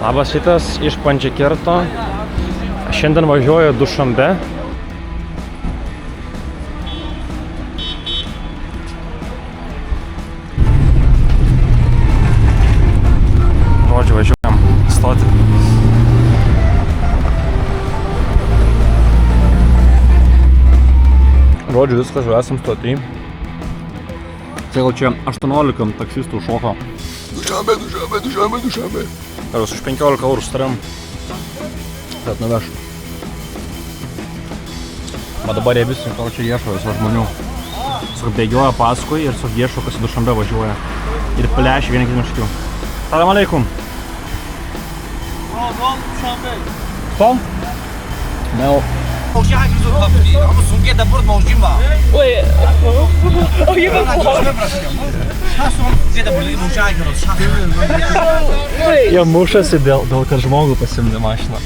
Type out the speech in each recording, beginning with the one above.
Labas rytas iš Pandžikirto. Šiandien važiuoju Dušanbe. Žodžiu, važiuojam stoti. Žodžiu, viskas, jau esam stoti. Tai gal čia 18 taksistų šoko. Dušanbe. Karas už 15 eurų sutariam. Bet nuveš. O dabar jie visi, gal čia ieško viso žmonių. Bėgioja paskui ir ieško, kas į Dušanbe važiuoja. Ir plešia vieni kitiem škių. Salam aleikum. Tom? Mel. Ama Sungay'da burada mavcum var. Oye, oye, Jie mušasi dėl kad žmogų pasimdė mašiną.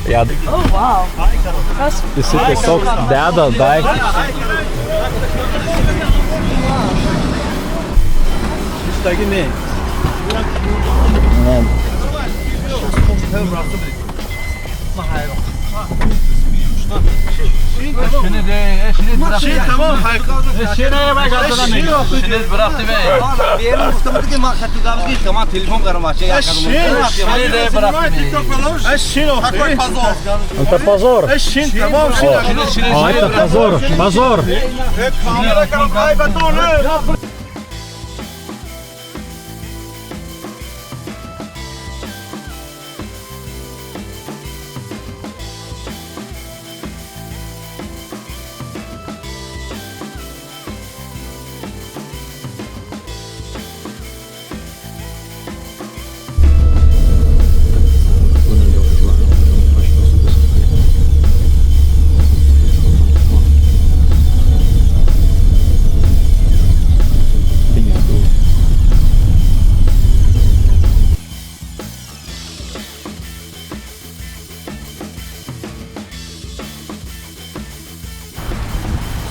Jadai. oh wow. Kas? Visi tiesiog deda daiktus. Ne. bıraktı be. Benim ustamı ki maksatlıklarımız değil. Tamam telefon karamaşı. Это позор. А, это позор. Позор.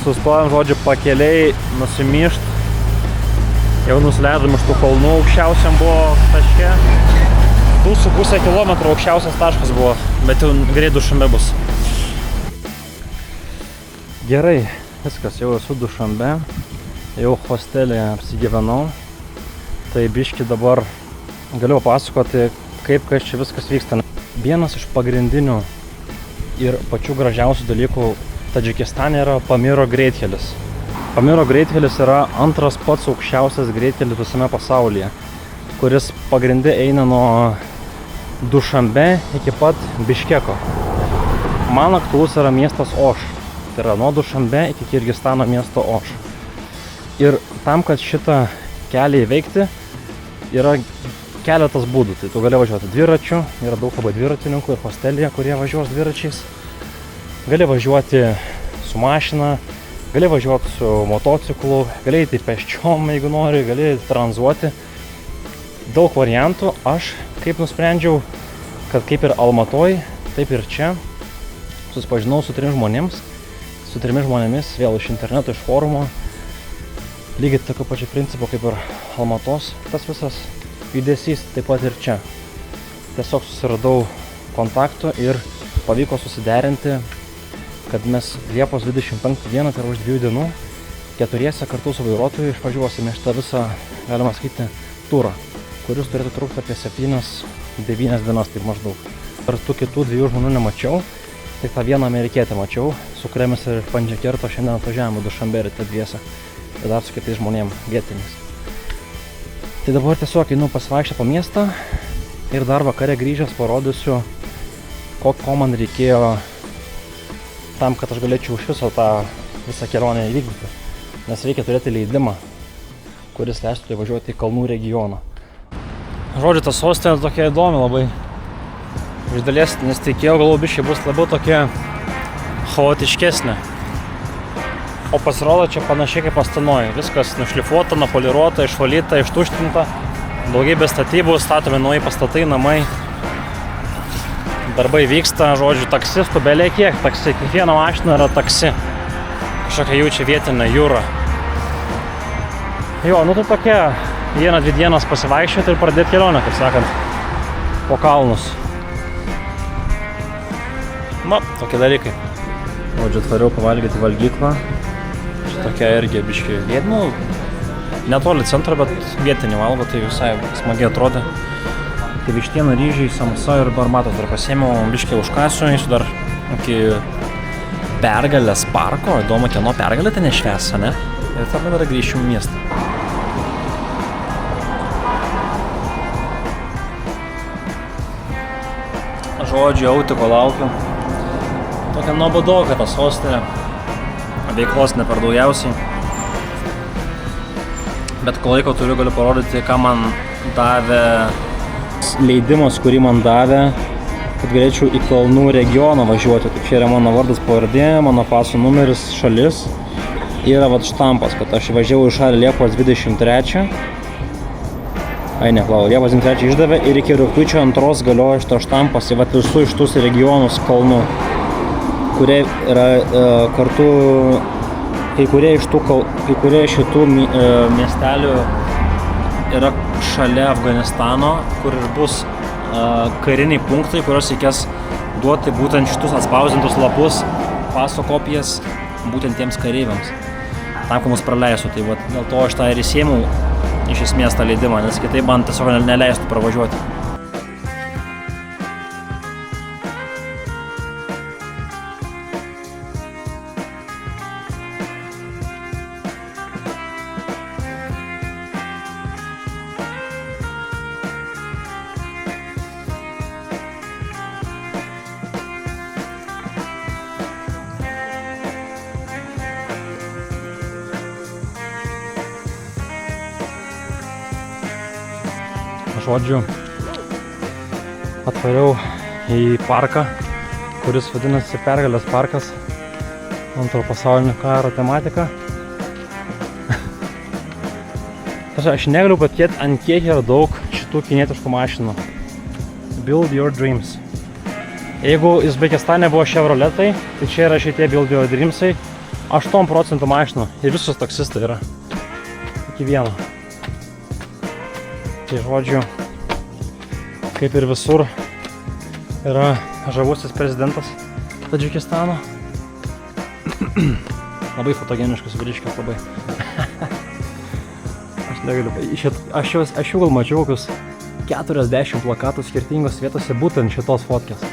Sustojom, žodžiu, pakeliai nusimyšt. Jau nusileidom iš tų kalnų, aukščiausiam buvo taške. 2,5 kilometrų aukščiausias taškas buvo, bet jau greit Dušanbe bus. Gerai, viskas, jau esu Dušanbe. Jau hostelėje apsigyvenau. Tai biški dabar galiu pasakoti, kaip kas čia viskas vyksta. Vienas iš pagrindinių ir pačių gražiausių dalykų Tadžikistane yra Pamiro greitkelis. Pamiro greitkelis yra antras pats aukščiausias greitkelis visame pasaulyje, kuris pagrinde eina nuo Dušanbe iki pat Biškeko. Man aktualus yra miestas Oš. Tai yra nuo Dušanbe iki Kirgistano miesto Oš. Ir tam, kad šitą kelią įveikti, yra keletas būdų. Tai tu gali važiuoti dviračiu, yra daug labai dviratininkų ir hostelėje, kurie važiuos dviračiais. Gali važiuoti su mašina, gali važiuoti su motociklu, gali eiti pėsčiom, jeigu nori, gali tranzuoti. Daug variantų. Aš kaip nusprendžiau, kad kaip ir Almatoj, taip ir čia susipažinau su 3 žmonėmis. Su 3 žmonėmis, vėl iš interneto, iš forumo. Lygiai tokio pačio principo kaip ir Almatos. Tas visas judesys taip pat ir čia. Tiesiog susiradau kontaktų ir pavyko susiderinti, kad mes Liepos 25 dieną, tai yra už 2 dienų, 4 kartu su vairuotoju išvažiuosime šitą visą, galima sakyti, turą, kuris turėtų trukti apie 7-9 dienas, taip maždaug. Ir tų kitų 2 žmonių nemačiau, tik tą vieną amerikietę mačiau, su kuria mes ir Pandžikirto šiandien atvažiavome Dušanbe ir dviese, ir dar su kitais žmonėm vietiniais. Tai dabar tiesiog einu pasivaikščioti po miestą ir dar vakare grįžęs parodysiu, ko man reikėjo tam, kad aš galėčiau už visą kelionę įvykdyti. Nes reikia turėti leidimą, kuris leistų važiuoti į kalnų regioną. Žodžiu, ta sostinė tokia įdomi labai. Iš dalies nesitikėjau, galvoju, biškai bus labiau tokia chaotiškesnė. O pasirodo čia panašiai kaip Astanoj. Viskas nušlifuota, napoliruota, išvalyta, ištuštinta. Daugybė statybų, statomi nauji pastatai, namai. Darbai vyksta, žodžiu, taksistų belė kiek. Taksi, kiekviena mašina yra taksi. Kažkokia jų čia vietinė jūra. Jo, nu tai tokia 1-2 dienas pasivaikščioti ir pradėti kelionę, kaip sakant. po kalnus. Na, tokie dalykai. Žodžiu, atvariau pavalgyti valgyklą. Šitokia irgi biški vietinių. Netoli centro, bet vietinį valgo, tai visai smagiai atrodė. Tai vištiena, ryžiai, samosa ir barmatas dar pasėmiau, biškiai užkasiu, eisiu dar iki Pergalės parko. Įdomu, kieno Pergalė ten nešvęs, ne? Ir tada dar grįšim į miestą. Žodžiu, jau tiko laukiu. Tokia nuobodoka ta sostinė. Veiklos ne per daugiausiai. Bet ko laiko turiu, galiu parodyti, ką man davė leidimas, kurį man davė, kad galėčiau į Kalnų regioną važiuoti. Tai čia yra mano vardas, pavardė, mano paso numeris, šalis. Yra vat štampas, kad aš važiavau į šalį Liepos 23. Liepos 23 išdavė ir iki rugpjūčio 2 galioja šito štampas į vat visų iš tus regionus Kalnų, kurie yra kartu, kai kurie iš šitų miestelių yra šalia Afganistano, kur ir bus kariniai punktai, kurios reikės duoti būtent šitus atspausdintus lapus, paso kopijas būtent tiems kareiviams. Tam, kad mus praleistų, tai vat, dėl to aš tą ir įsėmiau iš esmės tą leidimą, nes kitaip man tiesiog neleistų pravažiuoti. Žodžiu, atvariau į parką, kuris vadinasi Pergalės parkas, Antro pasaulinio karo tematika. Aš negaliu patikėti, ant kiek yra daug šitų kinietiškų mašinų. Build your dreams. Jeigu Uzbekistane buvo Chevroletai, tai čia yra šitie Build your dreamsai. 8% mašinų ir visus taksistai yra. Iki vieno. Tai žodžiu, kaip ir visur, yra žavusis prezidentas Tadžikistano. Labai fotogeniškas vyriškis, labai. Aš negaliu. Aš jau gal mačiau kokius 40 plakatų skirtingos vietose būtent šitos fotkės.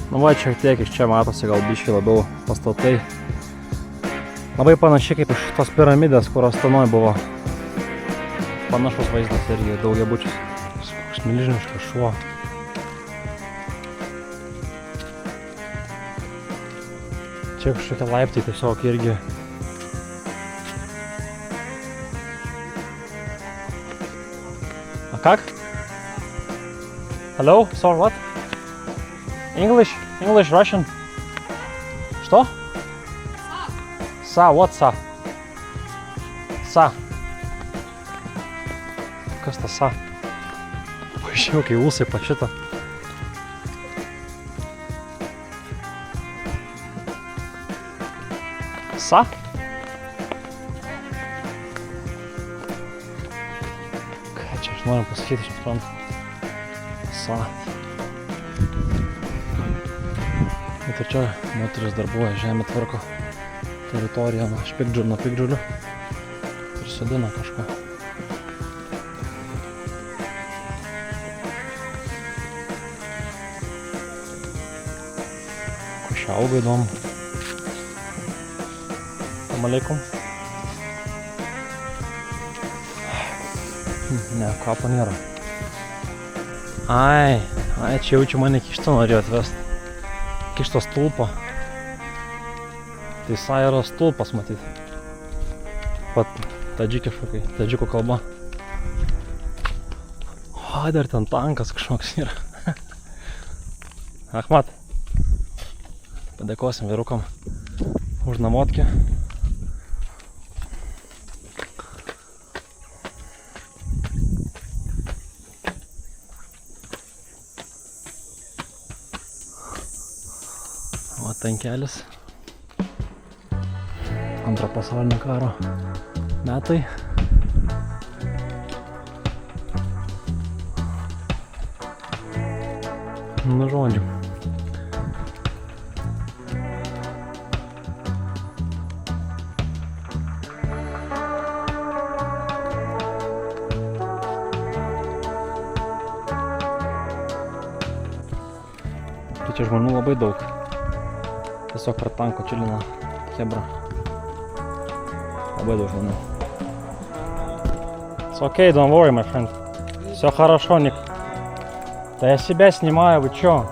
Nu va, šiek tiek iš čia matosi gal biškį labiau pastatai. Labai panašiai kaip iš tos piramidės, kur Astanoj buvo. Panašus vaizdas irgi daugiabučius. Koks milžiniškas šuo. Čia kažkokie laiptai tiesiog irgi. A kak? Hello? Sorry, what? English, Russian. Что? Са, what са? Са. Kas ta sa? Pažiūrėjau, kai ūsai pašita. Sa? Ką čia aš noriu pasakyti, aš suprantu. Sa. Ir čia moteris darbuoja, žemė tvarko teritoriją nuo pikdžiulių ir sodina kažką. Ko čia auga įdomu. Assalamu alaikum. Ne, kvapo nėra. Ai, čia jaučiu mane kištą norėjo atvesti. Kišto stulpo. Tai sa yra stulpas matyti. Pat tadžikiškai, tadžikų kalba. O, dar ten tankas kažkoks yra. Ahmat. Padėkosim vyrukam už namotkę. tankelis. Antro pasaulinio karo metai. Nu, žodžiu. Čia žmonių labai daug. Tiesiog per tanko čilina chebra. Labai daug žmonių. It's okay, don't worry, my friend. Всё хорошо, Ник. Да я себя снимаю, вы чё?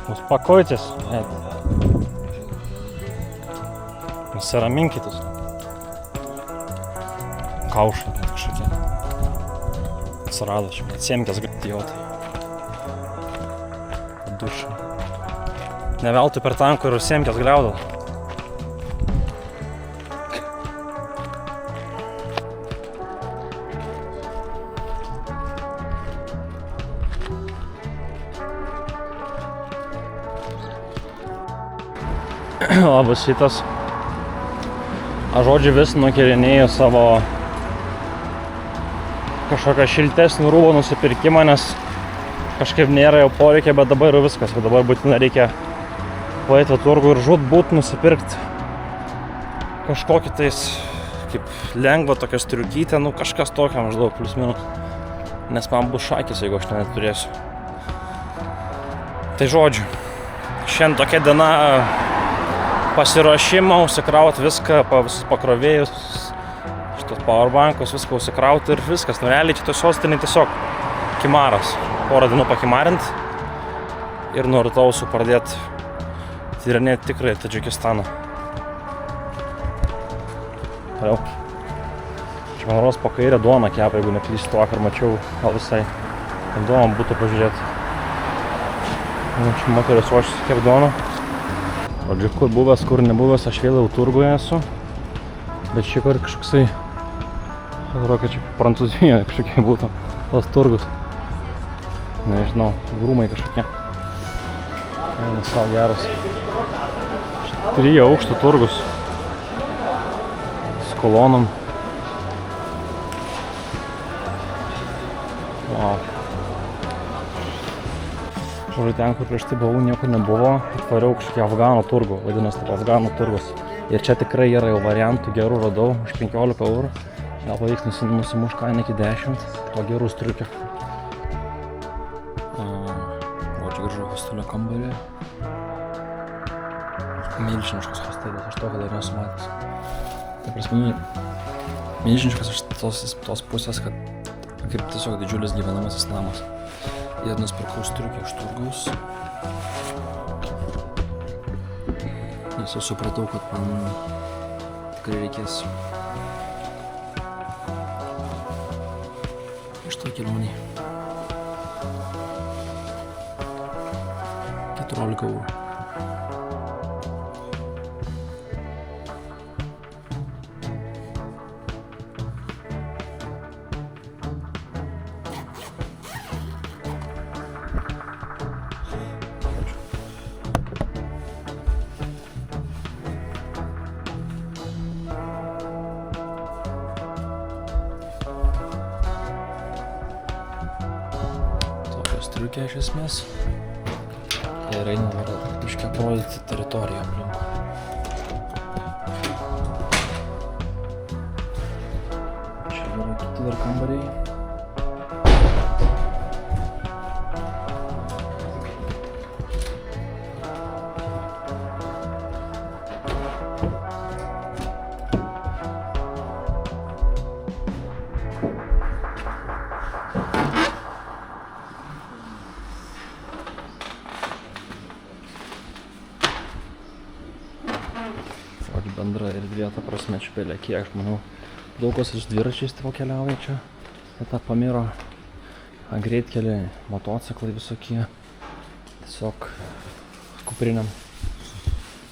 Успокойтесь. Сыроминки тут. Kaушai kažkokie. Atsirado čia, bet semkės idiotai. Dušai. Ne veltui per tankų ir semkės gliaudau. Labas šitas. Aš žodžiu vis nukirinėjau savo kažkokią šiltesnį rūbą nusipirkimą, nes kažkaip nėra jau poreikia, bet dabar jau viskas. Dabar būtinai reikia paeiti turgų ir žūtbūt nusipirkti kažkokį tais kaip lengvą tokią striukytę, nu kažkas tokio maždaug plius minus. Nes man bus šakis, jeigu aš ten turėsiu. Tai žodžiu, šiandien tokia diena pasiruošimo, užsikrauti viską, visus pakrovėjus, šitos powerbankus, viską užsikrauti ir viskas. Nu, realiai čia sostinė tiesiog kimaras. Porą dienų pakimarint ir nuo rytojų pradėti tyrinėti tikrai Tadžikistaną. Toliau. Čia man rodos po kairę duoną kepa, jeigu neklystu, vakar mačiau, gal visai įdomu būtų pažiūrėti. Čia moteris ruošiasi kep duoną. Žodžiu, kur buvęs, kur nebuvęs, aš vėl jau turguje esu. Bet šį kartą kažkoksai, atrodo, kad čia Prancūzijoje kažkokie būtų tas turgus. Nežinau, rūmai kažkokie. Vienas savo geras. 3 aukštų turgus. S kolonom. Wow. Žodžiu, ten, kur prieš tai buvau, nieko nebuvo. Atvariau kažkokį Afganų turgų, vadinasi taip Afganų turgus. Ir čia tikrai yra jau variantų gerų radau už 15 eurų. Gal pavyks nusimuš kainą iki 10. To gerų striukių. Čia grįžau hostelio kambarį. Milžiniškas hostelis, aš tokio dar nesu matęs. Tai prasme, milžiniškas iš tos pusės, kad kaip tiesiog didžiulis gyvenamasis namas. Ir nusipirkau striukę iš turgaus. Nes jau supratau, kad man tikrai reikės iš to kelionį 14 eurų. Striukė iš esmės. Ir eina biškį aprodyti teritoriją aplink. Čia yra kiti dar kambariai. Bendra erdvė, ta prasme, čia belia kiek žmonių. Daug kas iš dviračiais tipo keliauja čia. Ta Pamiro greitkelį, motociklai visokie. Tiesiog kupriniam.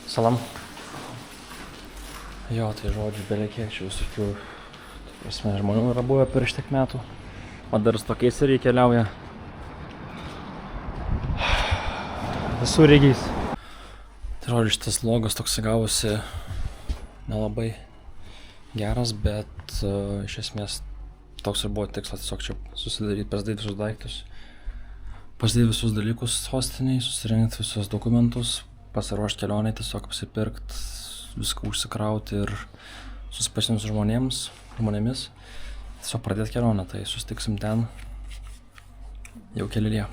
Salam. Jo, tai žodžiu, belia kiek čia visokių, ta prasme, žmonių yra buvę per šitiek metų. O dar su tokiais ir keliauja. Visų regiais. Tai rodo, šitas vlogas toks gavosi nelabai geras, bet iš esmės toks ir buvo tikslas tiesiog čia susidaryti, pasidaryti visus daiktus. Pasidaryti visus dalykus sostiniai, susirinkti visus dokumentus, pasiruošti kelionai, tiesiog apsipirkti, viską užsikrauti ir susipažinti su žmonėmis. Tiesiog pradėti kelionę, tai susitiksim ten jau kelyje.